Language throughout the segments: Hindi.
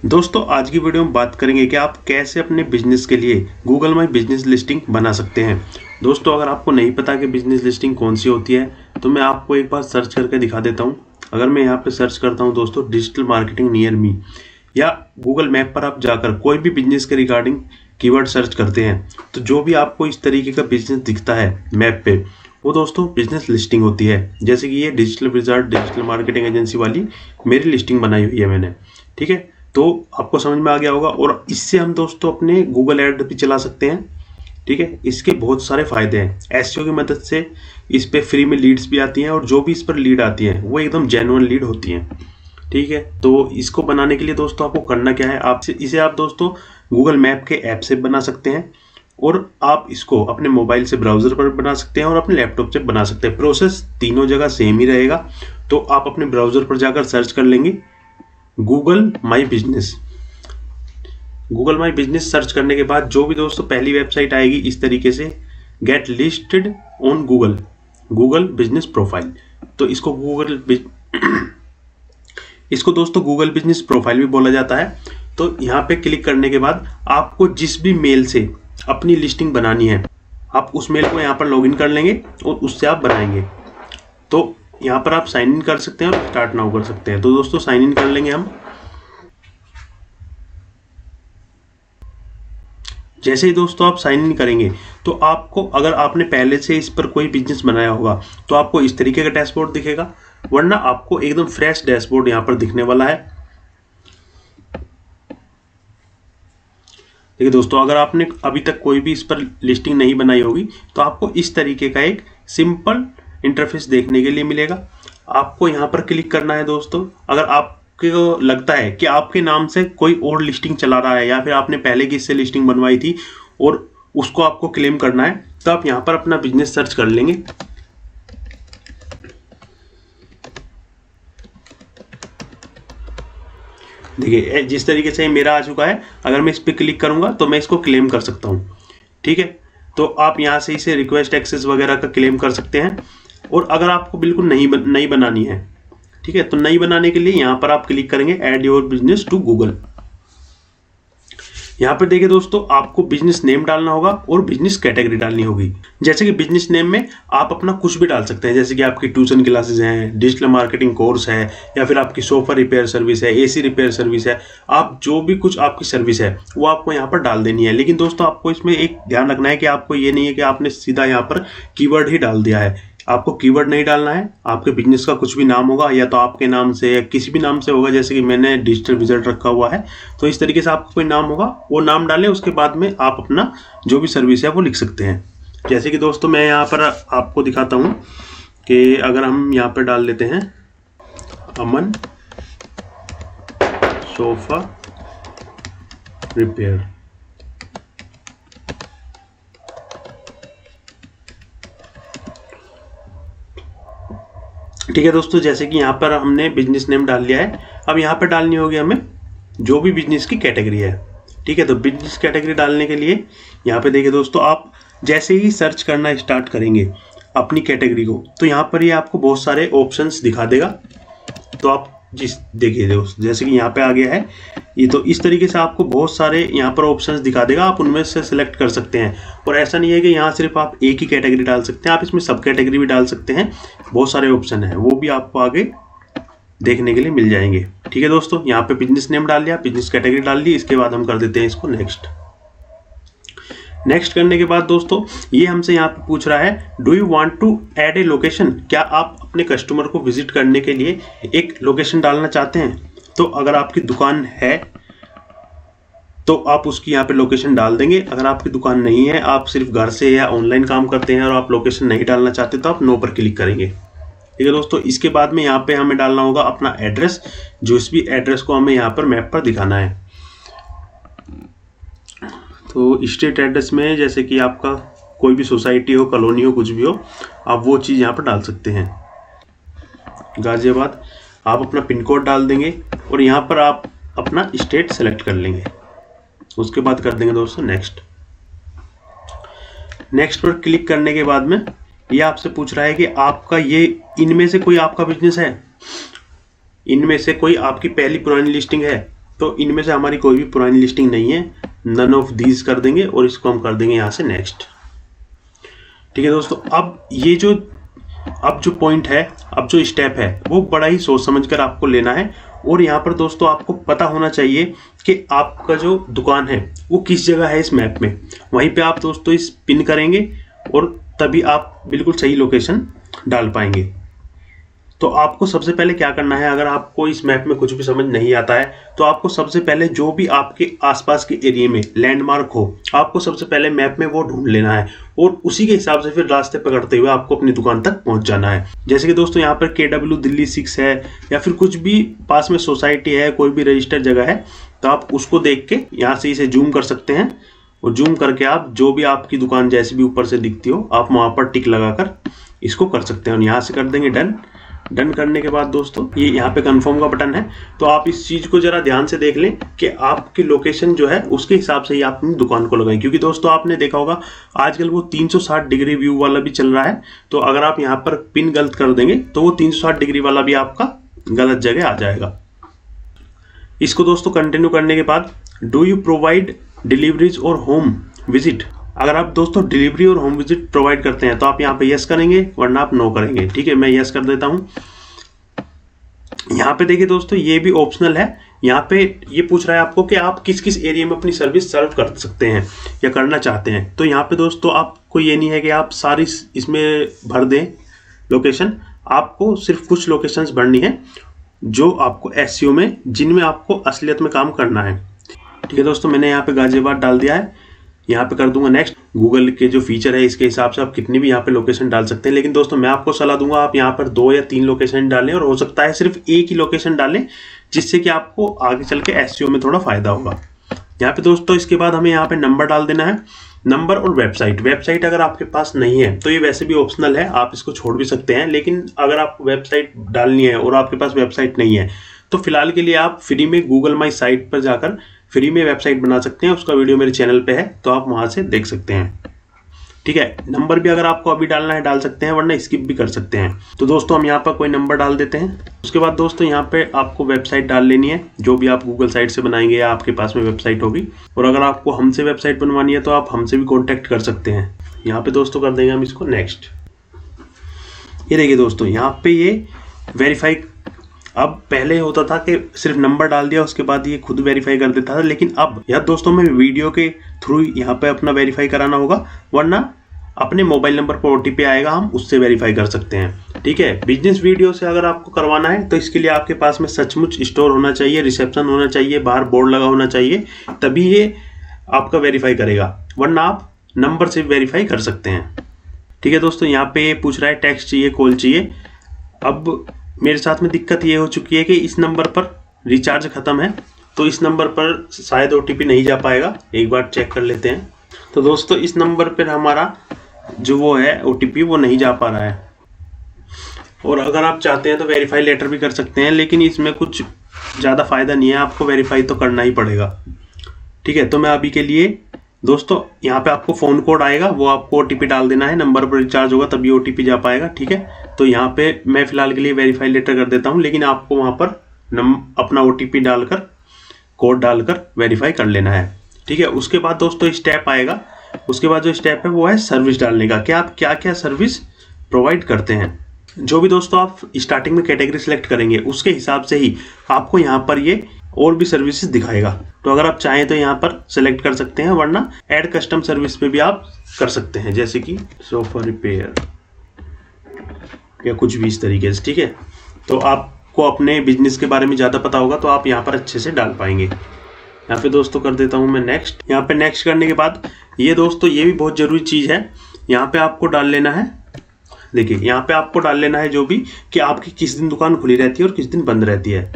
दोस्तों आज की वीडियो में बात करेंगे कि आप कैसे अपने बिजनेस के लिए गूगल माई बिजनेस लिस्टिंग बना सकते हैं। दोस्तों अगर आपको नहीं पता कि बिजनेस लिस्टिंग कौन सी होती है तो मैं आपको एक बार सर्च करके दिखा देता हूं। अगर मैं यहाँ पे सर्च करता हूं दोस्तों डिजिटल मार्केटिंग नियर मी, या गूगल मैप पर आप जाकर कोई भी बिजनेस के रिगार्डिंग कीवर्ड सर्च करते हैं तो जो भी आपको इस तरीके का बिजनेस दिखता है मैप पे, वो दोस्तों बिजनेस लिस्टिंग होती है। जैसे कि ये digital wizard digital marketing agency वाली मेरी लिस्टिंग बनाई हुई है मैंने, ठीक है। तो आपको समझ में आ गया होगा, और इससे हम दोस्तों अपने गूगल ऐड भी चला सकते हैं, ठीक है। इसके बहुत सारे फायदे हैं। एसईओ की मदद से इस पे फ्री में लीड्स भी आती हैं, और जो भी इस पर लीड आती हैं वो एकदम जेन्युइन लीड होती हैं, ठीक है। तो इसको बनाने के लिए दोस्तों आपको करना क्या है, आप इसे आप दोस्तों गूगल मैप के ऐप से बना सकते हैं, और आप इसको अपने मोबाइल से ब्राउजर पर बना सकते हैं और अपने लैपटॉप से बना सकते हैं। प्रोसेस तीनों जगह सेम ही रहेगा। तो आप अपने ब्राउजर पर जाकर सर्च कर लेंगे Google my business. Google my business search करने के बाद जो भी दोस्तों पहली वेबसाइट आएगी इस तरीके से, get listed on Google business profile. तो इसको दोस्तों गूगल बिजनेस प्रोफाइल भी बोला जाता है। तो यहाँ पे क्लिक करने के बाद आपको जिस भी मेल से अपनी लिस्टिंग बनानी है, आप उस मेल को यहाँ पर लॉगिन कर लेंगे और उससे आप बनाएंगे। तो यहाँ पर आप साइन इन कर सकते हैं और स्टार्ट नाउ कर सकते हैं। तो दोस्तों साइन इन कर लेंगे हम। जैसे ही दोस्तों आप साइन इन करेंगे तो आपको, अगर आपने पहले से इस पर कोई बिजनेस बनाया होगा तो आपको इस तरीके का डैशबोर्ड दिखेगा, वरना आपको एकदम फ्रेश डैशबोर्ड यहाँ पर दिखने वाला है। देखिए दोस्तों, अगर आपने अभी तक कोई भी इस पर लिस्टिंग नहीं बनाई होगी तो आपको इस तरीके का एक सिंपल इंटरफेस देखने के लिए मिलेगा। आपको यहाँ पर क्लिक करना है दोस्तों। अगर आपको लगता है कि आपके नाम से कोई और लिस्टिंग चला रहा है, या फिर आपने पहले की इससे लिस्टिंग बनवाई थी और उसको आपको क्लेम करना है, तो आप यहाँ पर अपना बिजनेस सर्च कर लेंगे। देखिए जिस तरीके से मेरा आ चुका है, अगर मैं इस पर क्लिक करूंगा तो मैं इसको क्लेम कर सकता हूँ, ठीक है। तो आप यहाँ से इसे रिक्वेस्ट एक्सेस वगैरह का क्लेम कर सकते हैं। और अगर आपको बिल्कुल नई बनानी है, ठीक है, तो नई बनाने के लिए यहाँ पर आप क्लिक करेंगे add your business to Google. यहाँ पर देखिए दोस्तों, आपको बिजनेस नेम डालना होगा और बिजनेस कैटेगरी डालनी होगी। जैसे कि बिजनेस नेम में आप अपना कुछ भी डाल सकते हैं, जैसे कि आपकी ट्यूशन क्लासेस हैं, डिजिटल मार्केटिंग कोर्स है, या फिर आपकी सोफा रिपेयर सर्विस है, एसी रिपेयर सर्विस है। आप जो भी कुछ आपकी सर्विस है वो आपको यहाँ पर डाल देनी है। लेकिन दोस्तों आपको इसमें एक ध्यान रखना है कि आपको ये नहीं है कि आपने सीधा यहाँ पर कीवर्ड ही डाल दिया है। आपको कीवर्ड नहीं डालना है। आपके बिजनेस का कुछ भी नाम होगा, या तो आपके नाम से या किसी भी नाम से होगा। जैसे कि मैंने डिजिटल विजार्ड रखा हुआ है, तो इस तरीके से आपका कोई नाम होगा, वो नाम डालें। उसके बाद में आप अपना जो भी सर्विस है वो लिख सकते हैं। जैसे कि दोस्तों मैं यहाँ पर आपको दिखाता हूँ कि अगर हम यहाँ पर डाल लेते हैं अमन सोफा रिपेयर, ठीक है दोस्तों। जैसे कि यहाँ पर हमने बिजनेस नेम डाल लिया है, अब यहाँ पर डालनी होगी हमें जो भी बिजनेस की कैटेगरी है, ठीक है। तो बिजनेस कैटेगरी डालने के लिए यहाँ पे देखिए दोस्तों, आप जैसे ही सर्च करना स्टार्ट करेंगे अपनी कैटेगरी को, तो यहाँ पर ये आपको बहुत सारे ऑप्शंस दिखा देगा। तो आप देखिए दोस्त, जैसे कि यहाँ पे आ गया है ये, तो इस तरीके से आपको बहुत सारे यहाँ पर ऑप्शंस दिखा देगा। आप उनमें से सिलेक्ट कर सकते हैं। और ऐसा नहीं है कि यहाँ सिर्फ आप एक ही कैटेगरी डाल सकते हैं, आप इसमें सब कैटेगरी भी डाल सकते हैं। बहुत सारे ऑप्शन हैं, वो भी आपको आगे देखने के लिए मिल जाएंगे, ठीक है दोस्तों। यहाँ पे बिजनेस नेम डाल लिया, बिजनेस कैटेगरी डाल ली। इसके बाद हम कर देते हैं इसको नेक्स्ट करने के बाद दोस्तों ये हमसे यहाँ पे पूछ रहा है do you want to add a location. क्या आप अपने कस्टमर को विजिट करने के लिए एक लोकेशन डालना चाहते हैं? तो अगर आपकी दुकान है तो आप उसकी यहाँ पे लोकेशन डाल देंगे। अगर आपकी दुकान नहीं है, आप सिर्फ घर से या ऑनलाइन काम करते हैं और आप लोकेशन नहीं डालना चाहते, तो आप नो पर क्लिक करेंगे, ठीक है दोस्तों। इसके बाद में यहाँ पे हमें डालना होगा अपना एड्रेस, जो इस भी एड्रेस को हमें यहाँ पर मैप पर दिखाना है। तो स्ट्रीट एड्रेस में जैसे कि आपका कोई भी सोसाइटी हो, कॉलोनी हो, कुछ भी हो, आप वो चीज़ यहाँ पर डाल सकते हैं। गाजियाबाद, आप अपना पिन कोड डाल देंगे और यहाँ पर आप अपना स्टेट सेलेक्ट कर लेंगे। उसके बाद कर देंगे दोस्तों नेक्स्ट पर क्लिक करने के बाद में ये आपसे पूछ रहा है कि आपका ये इनमें से कोई आपका बिजनेस है, इनमें से कोई आपकी पहली पुरानी लिस्टिंग है। तो इनमें से हमारी कोई भी पुरानी लिस्टिंग नहीं है, नन ऑफ दीज कर देंगे और इसको हम कर देंगे यहाँ से नेक्स्ट। ठीक है दोस्तों, अब जो पॉइंट है, अब जो स्टेप है वो बड़ा ही सोच समझ कर आपको लेना है। और यहाँ पर दोस्तों आपको पता होना चाहिए कि आपका जो दुकान है वो किस जगह है इस मैप में। वहीं पे आप दोस्तों इस पिन करेंगे और तभी आप बिल्कुल सही लोकेशन डाल पाएंगे। तो आपको सबसे पहले क्या करना है, अगर आपको इस मैप में कुछ भी समझ नहीं आता है तो आपको सबसे पहले जो भी आपके आसपास के एरिया में लैंडमार्क हो, आपको सबसे पहले मैप में वो ढूंढ लेना है और उसी के हिसाब से फिर रास्ते पकड़ते हुए आपको अपनी दुकान तक पहुंच जाना है। जैसे कि दोस्तों यहाँ पर KW दिल्ली 6 है या फिर कुछ भी पास में सोसाइटी है, कोई भी रजिस्टर्ड जगह है, तो आप उसको देख के यहाँ से इसे जूम कर सकते हैं और जूम करके आप जो भी आपकी दुकान जैसी भी ऊपर से दिखती हो आप वहाँ पर टिक लगाकर इसको कर सकते हैं और यहाँ से कर देंगे डन। डन करने के बाद दोस्तों ये यहाँ पे कंफर्म का बटन है। तो आप इस चीज को जरा ध्यान से देख लें कि आपकी लोकेशन जो है उसके हिसाब से ही आप अपनी दुकान को लगाएं, क्योंकि दोस्तों आपने देखा होगा आजकल वो 360 डिग्री व्यू वाला भी चल रहा है। तो अगर आप यहाँ पर पिन गलत कर देंगे तो वो 360 डिग्री वाला भी आपका गलत जगह आ जाएगा। इसको दोस्तों कंटिन्यू करने के बाद डू यू प्रोवाइड डिलीवरीज और होम विजिट, अगर आप दोस्तों डिलीवरी और होम विजिट प्रोवाइड करते हैं तो आप यहाँ पे यस करेंगे, वरना आप नो करेंगे। ठीक है, मैं यस कर देता हूँ। यहाँ पे देखिए दोस्तों ये भी ऑप्शनल है। यहाँ पे ये पूछ रहा है आपको कि आप किस किस एरिया में अपनी सर्विस सर्व कर सकते हैं या करना चाहते हैं। तो यहाँ पे दोस्तों आपको ये नहीं है कि आप सारी इसमें भर दें लोकेशन, आपको सिर्फ कुछ लोकेशंस भरनी है जो आपको SEO में, जिनमें आपको असलियत में काम करना है। ठीक है दोस्तों, मैंने यहाँ पे गाजियाबाद डाल दिया है, यहाँ पे कर दूंगा नेक्स्ट। गूगल के जो फीचर है इसके हिसाब से आप कितनी भी यहाँ पे लोकेशन डाल सकते हैं, लेकिन दोस्तों मैं आपको सलाह दूंगा आप यहाँ पर 2 या 3 लोकेशन डालें और हो सकता है सिर्फ एक ही लोकेशन डालें, जिससे कि आपको आगे चल के SEO में थोड़ा फायदा होगा। यहाँ पे दोस्तों इसके बाद हमें यहाँ पे नंबर डाल देना है, नंबर और वेबसाइट अगर आपके पास नहीं है तो ये वैसे भी ऑप्शनल है, आप इसको छोड़ भी सकते हैं। लेकिन अगर आपको वेबसाइट डालनी है और आपके पास वेबसाइट नहीं है तो फिलहाल के लिए आप फ्री में गूगल माई साइट पर जाकर फ्री में वेबसाइट बना सकते हैं। उसका वीडियो मेरे चैनल पे है तो आप वहां से देख सकते हैं। ठीक है, नंबर भी अगर आपको अभी डालना है डाल सकते हैं, वरना स्किप भी कर सकते हैं। तो दोस्तों हम यहाँ पर कोई नंबर डाल देते हैं। उसके बाद दोस्तों यहाँ पे आपको वेबसाइट डाल लेनी है, जो भी आप गूगल साइट से बनाएंगे या आपके पास में वेबसाइट होगी। और अगर आपको हमसे वेबसाइट बनवानी है तो आप हमसे भी कॉन्टैक्ट कर सकते हैं। यहाँ पे दोस्तों कर देंगे हम इसको नेक्स्ट। ये देखिए दोस्तों यहाँ पे ये वेरीफाई, अब पहले होता था कि सिर्फ नंबर डाल दिया उसके बाद ये खुद वेरीफाई कर देता था, लेकिन अब यार दोस्तों में वीडियो के थ्रू यहाँ पे अपना वेरीफाई कराना होगा, वरना अपने मोबाइल नंबर पर OTP आएगा, हम उससे वेरीफाई कर सकते हैं। ठीक है, बिजनेस वीडियो से अगर आपको करवाना है तो इसके लिए आपके पास में सचमुच स्टोर होना चाहिए, रिसेप्शन होना चाहिए, बाहर बोर्ड लगा होना चाहिए, तभी ये आपका वेरीफाई करेगा, वरना आप नंबर से वेरीफाई कर सकते हैं। ठीक है दोस्तों, यहाँ पे पूछ रहा है टेक्स्ट चाहिए, कॉल चाहिए। अब मेरे साथ में दिक्कत ये हो चुकी है कि इस नंबर पर रिचार्ज खत्म है, तो इस नंबर पर शायद OTP नहीं जा पाएगा। एक बार चेक कर लेते हैं। तो दोस्तों इस नंबर पर हमारा जो वो है OTP वो नहीं जा पा रहा है। और अगर आप चाहते हैं तो वेरीफाई लेटर भी कर सकते हैं, लेकिन इसमें कुछ ज़्यादा फायदा नहीं है, आपको वेरीफाई तो करना ही पड़ेगा। ठीक है, तो मैं अभी के लिए दोस्तों यहाँ पे आपको फ़ोन कोड आएगा, वो आपको OTP डाल देना है, नंबर पर रिचार्ज होगा तभी OTP जा पाएगा। ठीक है, तो यहाँ पे मैं फिलहाल के लिए वेरीफाई लेटर कर देता हूँ, लेकिन आपको वहाँ पर अपना OTP डालकर, कोड डालकर वेरीफाई कर लेना है। ठीक है, उसके बाद दोस्तों स्टेप आएगा। उसके बाद जो स्टेप है वो है सर्विस डालने का, कि आप क्या क्या सर्विस प्रोवाइड करते हैं। जो भी दोस्तों आप स्टार्टिंग में कैटेगरी सेलेक्ट करेंगे उसके हिसाब से ही आपको यहाँ पर ये और भी सर्विसेज दिखाएगा। तो अगर आप चाहें तो यहाँ पर सेलेक्ट कर सकते हैं, वरना ऐड कस्टम सर्विस पे भी आप कर सकते हैं, जैसे कि सोफा रिपेयर या कुछ भी इस तरीके से। ठीक है, तो आपको अपने बिजनेस के बारे में ज़्यादा पता होगा तो आप यहाँ पर अच्छे से डाल पाएंगे। यहाँ पे दोस्तों कर देता हूँ मैं नेक्स्ट। यहाँ पे नेक्स्ट करने के बाद ये दोस्तों ये भी बहुत ज़रूरी चीज़ है, यहाँ पे आपको डाल लेना है। देखिए यहाँ पे आपको डाल लेना है जो भी, कि आपकी किस दिन दुकान खुली रहती है और किस दिन बंद रहती है।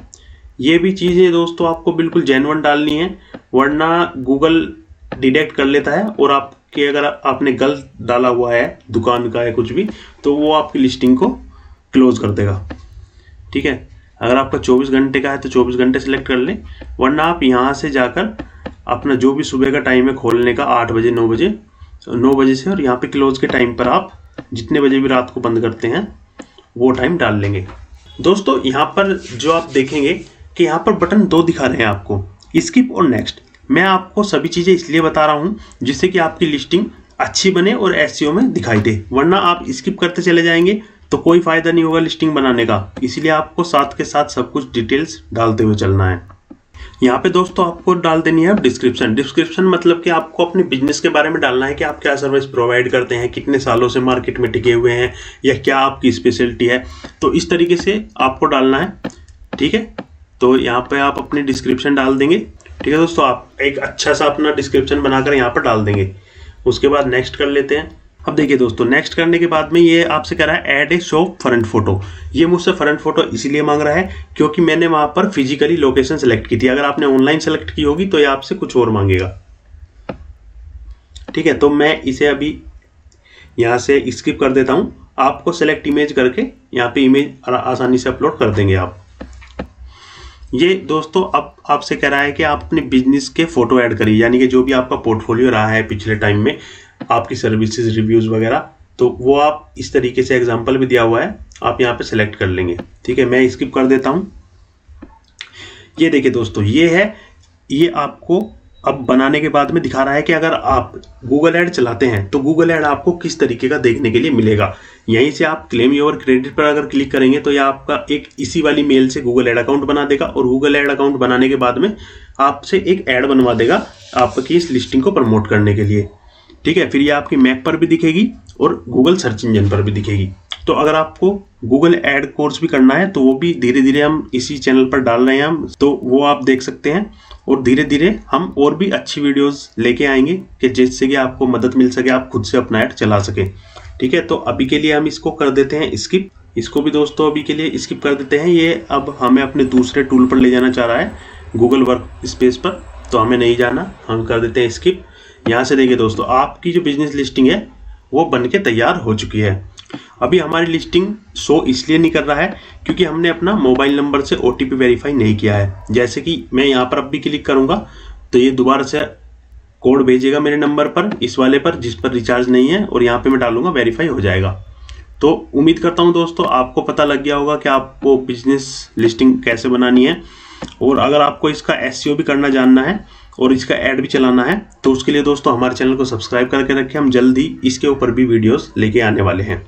ये भी चीज़ें दोस्तों आपको बिल्कुल जेन्युइन डालनी है, वरना गूगल डिटेक्ट कर लेता है और आपके अगर आपने गलत डाला हुआ है दुकान का है कुछ भी, तो वो आपकी लिस्टिंग को क्लोज कर देगा। ठीक है, अगर आपका 24 घंटे का है तो 24 घंटे सेलेक्ट कर लें, वरना आप यहाँ से जाकर अपना जो भी सुबह का टाइम है खोलने का 8 बजे 9 बजे से, और यहाँ पे क्लोज के टाइम पर आप जितने बजे भी रात को बंद करते हैं वो टाइम डाल लेंगे। दोस्तों यहाँ पर जो आप देखेंगे कि यहाँ पर बटन 2 दिखा रहे हैं आपको, स्किप और नेक्स्ट। मैं आपको सभी चीज़ें इसलिए बता रहा हूँ जिससे कि आपकी लिस्टिंग अच्छी बने और एसईओ में दिखाई दे, वरना आप स्किप करते चले जाएंगे तो कोई फ़ायदा नहीं होगा लिस्टिंग बनाने का। इसीलिए आपको साथ के साथ सब कुछ डिटेल्स डालते हुए चलना है। यहाँ पे दोस्तों आपको डाल देनी है डिस्क्रिप्शन। डिस्क्रिप्शन मतलब कि आपको अपने बिजनेस के बारे में डालना है कि आप क्या सर्विस प्रोवाइड करते हैं, कितने सालों से मार्केट में टिके हुए हैं, या क्या आपकी स्पेशलिटी है। तो इस तरीके से आपको डालना है, ठीक है। तो यहाँ पे आप अपनी डिस्क्रिप्शन डाल देंगे, ठीक है दोस्तों। आप एक अच्छा सा अपना डिस्क्रिप्शन बनाकर यहाँ पर डाल देंगे। उसके बाद नेक्स्ट कर लेते हैं। अब देखिए दोस्तों, नेक्स्ट करने के बाद में ये आपसे कह रहा है add a show front photo. ये मुझसे फ्रंट फोटो इसीलिए मांग रहा है क्योंकि मैंने वहां पर फिजिकली लोकेशन सेलेक्ट की थी। अगर आपने ऑनलाइन सेलेक्ट की होगी तो ये आपसे कुछ और मांगेगा, ठीक है। तो मैं इसे अभी यहाँ से स्किप कर देता हूँ। आपको सेलेक्ट इमेज करके यहाँ पे इमेज आसानी से अपलोड कर देंगे आप। ये दोस्तों अब आपसे कह रहा है कि आप अपने बिजनेस के फोटो ऐड करिए, यानी कि जो भी आपका पोर्टफोलियो रहा है पिछले टाइम में, आपकी सर्विसेज रिव्यूज वगैरह, तो वो आप इस तरीके से एग्जांपल भी दिया हुआ है, आप यहाँ पे सेलेक्ट कर लेंगे, ठीक है। मैं स्किप कर देता हूँ। ये देखिए दोस्तों, ये है, ये आपको अब बनाने के बाद में दिखा रहा है कि अगर आप गूगल ऐड चलाते हैं तो गूगल ऐड आपको किस तरीके का देखने के लिए मिलेगा। यहीं से आप क्लेम योर क्रेडिट पर अगर क्लिक करेंगे तो यह आपका एक इसी वाली मेल से गूगल ऐड अकाउंट बना देगा, और गूगल ऐड अकाउंट बनाने के बाद में आपसे एक ऐड बनवा देगा आपकी इस लिस्टिंग को प्रमोट करने के लिए, ठीक है। फिर ये आपकी मैप पर भी दिखेगी और गूगल सर्च इंजन पर भी दिखेगी। तो अगर आपको गूगल ऐड कोर्स भी करना है तो वो भी धीरे धीरे हम इसी चैनल पर डाल रहे हैं हम, तो वो आप देख सकते हैं। और धीरे धीरे हम और भी अच्छी वीडियोस लेके आएंगे कि जिससे कि आपको मदद मिल सके, आप खुद से अपना ऐड चला सके, ठीक है। तो अभी के लिए हम इसको कर देते हैं स्किप। इसको भी दोस्तों अभी के लिए स्किप कर देते हैं। ये अब हमें अपने दूसरे टूल पर ले जाना चाह रहा है, गूगल वर्क स्पेस पर, तो हमें नहीं जाना, हम कर देते हैं स्किप। यहाँ से देखिए दोस्तों, आपकी जो बिजनेस लिस्टिंग है वो बन के तैयार हो चुकी है। अभी हमारी लिस्टिंग शो इसलिए नहीं कर रहा है क्योंकि हमने अपना मोबाइल नंबर से OTP वेरीफाई नहीं किया है। जैसे कि मैं यहाँ पर अब भी क्लिक करूँगा तो ये दोबारा से कोड भेजेगा मेरे नंबर पर, इस वाले पर जिस पर रिचार्ज नहीं है, और यहाँ पे मैं डालूंगा वेरीफाई हो जाएगा। तो उम्मीद करता हूँ दोस्तों आपको पता लग गया होगा कि आपको बिजनेस लिस्टिंग कैसे बनानी है। और अगर आपको इसका SEO भी करना जानना है और इसका ऐड भी चलाना है तो उसके लिए दोस्तों हमारे चैनल को सब्सक्राइब करके रखें। हम जल्द ही इसके ऊपर भी वीडियोस लेके आने वाले हैं।